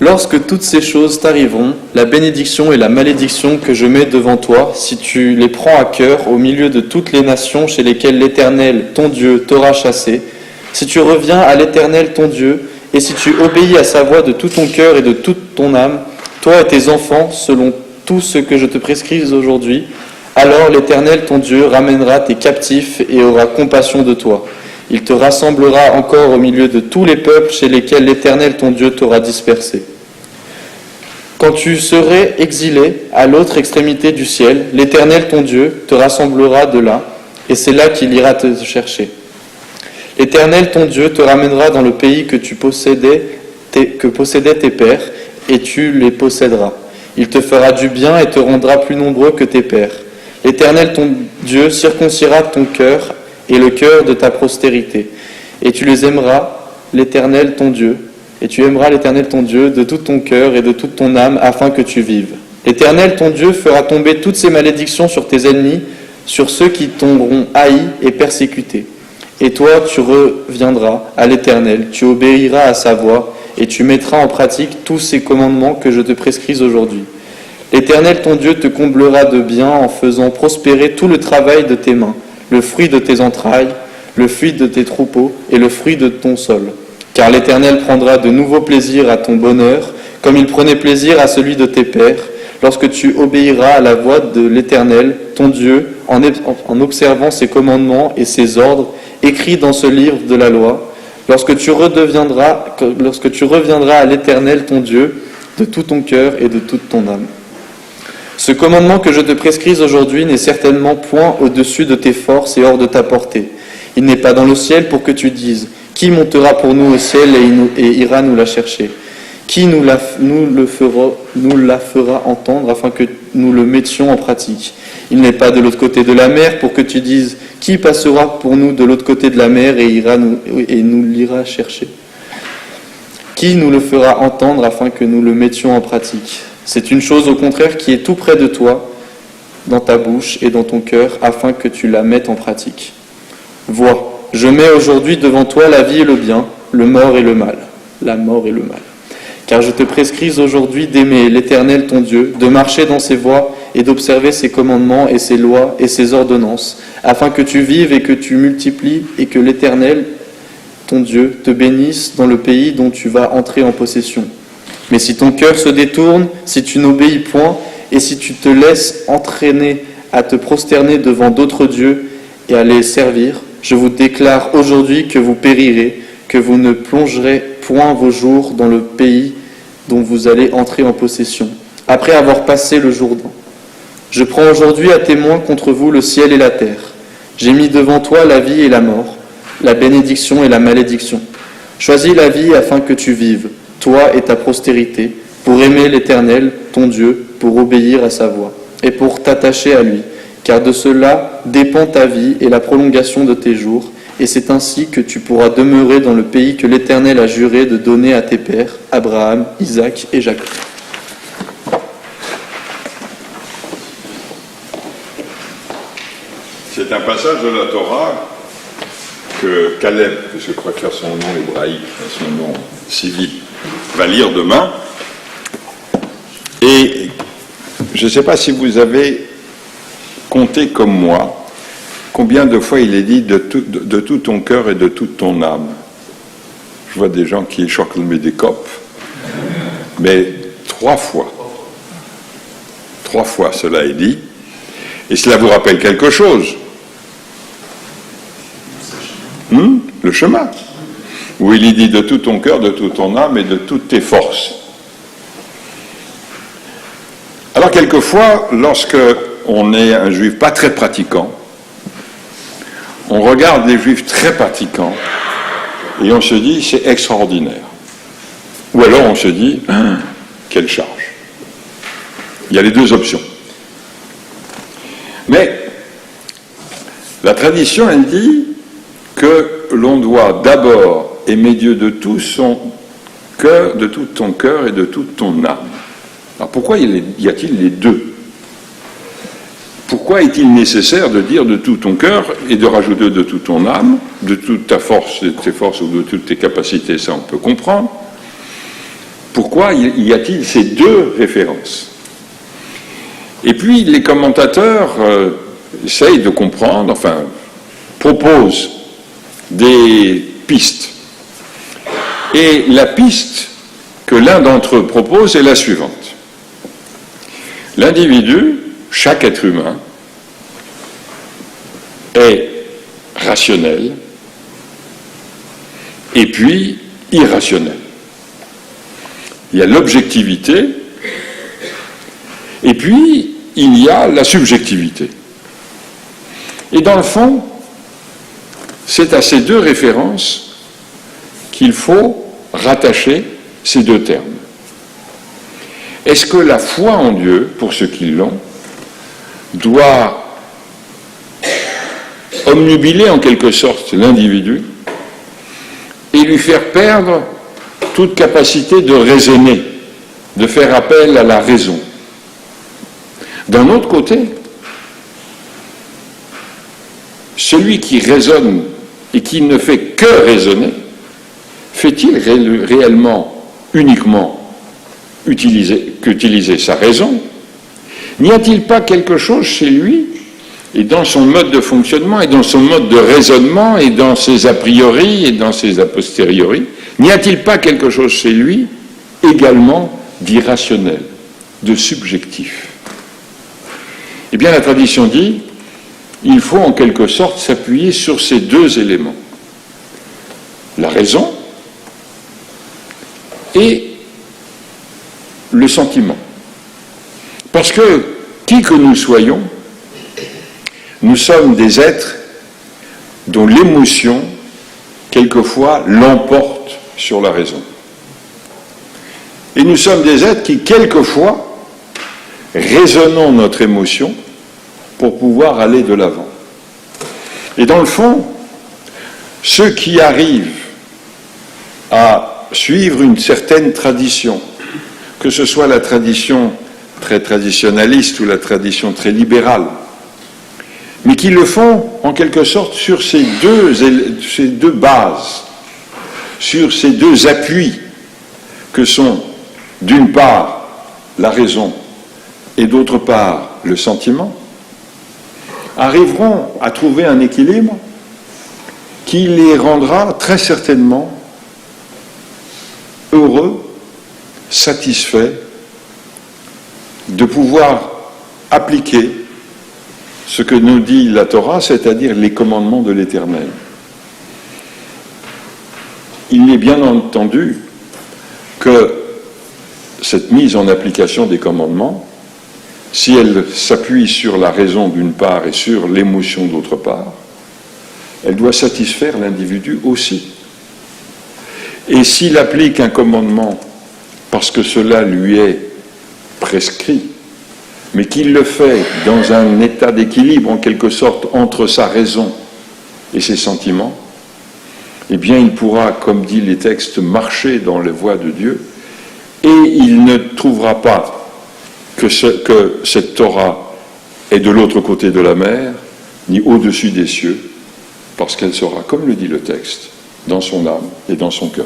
Lorsque toutes ces choses t'arriveront, la bénédiction et la malédiction que je mets devant toi, si tu les prends à cœur au milieu de toutes les nations chez lesquelles l'Éternel, ton Dieu, t'aura chassé, si tu reviens à l'Éternel, ton Dieu, et si tu obéis à sa voix de tout ton cœur et de toute ton âme, toi et tes enfants, selon tout ce que je te prescris aujourd'hui, alors l'Éternel, ton Dieu, ramènera tes captifs et aura compassion de toi. Il te rassemblera encore au milieu de tous les peuples chez lesquels l'Éternel, ton Dieu, t'aura dispersé. Quand tu serais exilé à l'autre extrémité du ciel, l'Éternel, ton Dieu, te rassemblera de là, et c'est là qu'il ira te chercher. L'Éternel, ton Dieu, te ramènera dans le pays que possédaient tes pères, et tu les posséderas. Il te fera du bien et te rendra plus nombreux que tes pères. L'Éternel, ton Dieu, circoncira ton cœur et le cœur de ta postérité, et tu les aimeras, l'Éternel, ton Dieu, et tu aimeras l'Éternel, ton Dieu, de tout ton cœur et de toute ton âme, afin que tu vives. L'Éternel, ton Dieu, fera tomber toutes ces malédictions sur tes ennemis, sur ceux qui t'auront haï et persécuté. Et toi, tu reviendras à l'Éternel, tu obéiras à sa voix, et tu mettras en pratique tous ces commandements que je te prescris aujourd'hui. L'Éternel, ton Dieu, te comblera de bien en faisant prospérer tout le travail de tes mains, le fruit de tes entrailles, le fruit de tes troupeaux et le fruit de ton sol. Car l'Éternel prendra de nouveau plaisir à ton bonheur, comme il prenait plaisir à celui de tes pères, lorsque tu obéiras à la voix de l'Éternel, ton Dieu, en observant ses commandements et ses ordres, écrits dans ce livre de la loi, lorsque tu reviendras à l'Éternel, ton Dieu, de tout ton cœur et de toute ton âme. Ce commandement que je te prescris aujourd'hui n'est certainement point au-dessus de tes forces et hors de ta portée. Il n'est pas dans le ciel pour que tu dises « Qui montera pour nous au ciel et ira nous la chercher ? Qui nous la fera entendre afin que nous le mettions en pratique ? Il n'est pas de l'autre côté de la mer pour que tu dises « Qui passera pour nous de l'autre côté de la mer et nous l'ira chercher ? Qui nous le fera entendre afin que nous le mettions en pratique ? C'est une chose au contraire qui est tout près de toi, dans ta bouche et dans ton cœur, afin que tu la mettes en pratique. Vois, je mets aujourd'hui devant toi la vie et le bien, le mort et le mal. La mort et le mal. Car je te prescris aujourd'hui d'aimer l'Éternel ton Dieu, de marcher dans ses voies et d'observer ses commandements et ses lois et ses ordonnances, afin que tu vives et que tu multiplies et que l'Éternel ton Dieu te bénisse dans le pays dont tu vas entrer en possession. Mais si ton cœur se détourne, si tu n'obéis point, et si tu te laisses entraîner à te prosterner devant d'autres dieux et à les servir, je vous déclare aujourd'hui que vous périrez, que vous ne plongerez point vos jours dans le pays dont vous allez entrer en possession, après avoir passé le Jourdain. Je prends aujourd'hui à témoin contre vous le ciel et la terre. J'ai mis devant toi la vie et la mort, la bénédiction et la malédiction. Choisis la vie afin que tu vives, toi et ta postérité, pour aimer l'Éternel, ton Dieu, pour obéir à sa voix, et pour t'attacher à lui, car de cela dépend ta vie et la prolongation de tes jours, et c'est ainsi que tu pourras demeurer dans le pays que l'Éternel a juré de donner à tes pères, Abraham, Isaac et Jacob. C'est un passage de la Torah que Caleb, que je préfère son nom hébraïque à son nom civil, va lire demain. Et je ne sais pas si vous avez compté comme moi combien de fois il est dit de tout ton cœur et de toute ton âme. Je vois des gens qui choquent des copes, mais 3 fois. 3 fois cela est dit. Et cela vous rappelle quelque chose. Le chemin, où il est dit de tout ton cœur, de toute ton âme et de toutes tes forces. Alors quelquefois, lorsque on est un juif pas très pratiquant, on regarde les juifs très pratiquants et on se dit c'est extraordinaire. Ou alors on se dit quelle charge. Il y a les 2 options. Mais la tradition elle dit que l'on doit d'abord aimer Dieu de tout son cœur, de tout ton cœur et de toute ton âme. Alors pourquoi y a-t-il les 2 ? Pourquoi est-il nécessaire de dire de tout ton cœur et de rajouter de toute ton âme, de toute ta force, de tes forces ou de toutes tes capacités ? Ça on peut comprendre. Pourquoi pourquoi y a-t-il ces deux références? Et puis les commentateurs essayent de comprendre, enfin, proposent des pistes. Et la piste que l'un d'entre eux propose est la suivante. L'individu, chaque être humain, est rationnel et puis irrationnel. Il y a l'objectivité et puis il y a la subjectivité. Et dans le fond, c'est à ces deux références qu'il faut rattacher ces deux termes. Est-ce que la foi en Dieu, pour ceux qui l'ont, doit omnubiler en quelque sorte l'individu et lui faire perdre toute capacité de raisonner, de faire appel à la raison? D'un autre côté, celui qui raisonne et qui ne fait que raisonner, fait-il réellement, uniquement, qu'utiliser sa raison? N'y a-t-il pas quelque chose chez lui, et dans son mode de fonctionnement, et dans son mode de raisonnement, et dans ses a priori, et dans ses a posteriori, n'y a-t-il pas quelque chose chez lui également d'irrationnel, de subjectif? Eh bien, la tradition dit, il faut en quelque sorte s'appuyer sur ces deux éléments. La raison et le sentiment. Parce que, qui que nous soyons, nous sommes des êtres dont l'émotion, quelquefois, l'emporte sur la raison. Et nous sommes des êtres qui, quelquefois, raisonnons notre émotion pour pouvoir aller de l'avant. Et dans le fond, ceux qui arrivent à suivre une certaine tradition, que ce soit la tradition très traditionnaliste ou la tradition très libérale, mais qui le font en quelque sorte sur ces deux bases, sur ces deux appuis que sont d'une part la raison et d'autre part le sentiment, arriveront à trouver un équilibre qui les rendra très certainement heureux, satisfaits de pouvoir appliquer ce que nous dit la Torah, c'est-à-dire les commandements de l'Éternel. Il est bien entendu que cette mise en application des commandements, si elle s'appuie sur la raison d'une part et sur l'émotion d'autre part, elle doit satisfaire l'individu aussi. Et s'il applique un commandement parce que cela lui est prescrit, mais qu'il le fait dans un état d'équilibre en quelque sorte entre sa raison et ses sentiments, eh bien il pourra, comme dit les textes, marcher dans les voies de Dieu, et il ne trouvera pas que cette Torah est de l'autre côté de la mer, ni au-dessus des cieux, parce qu'elle sera, comme le dit le texte, dans son âme et dans son cœur.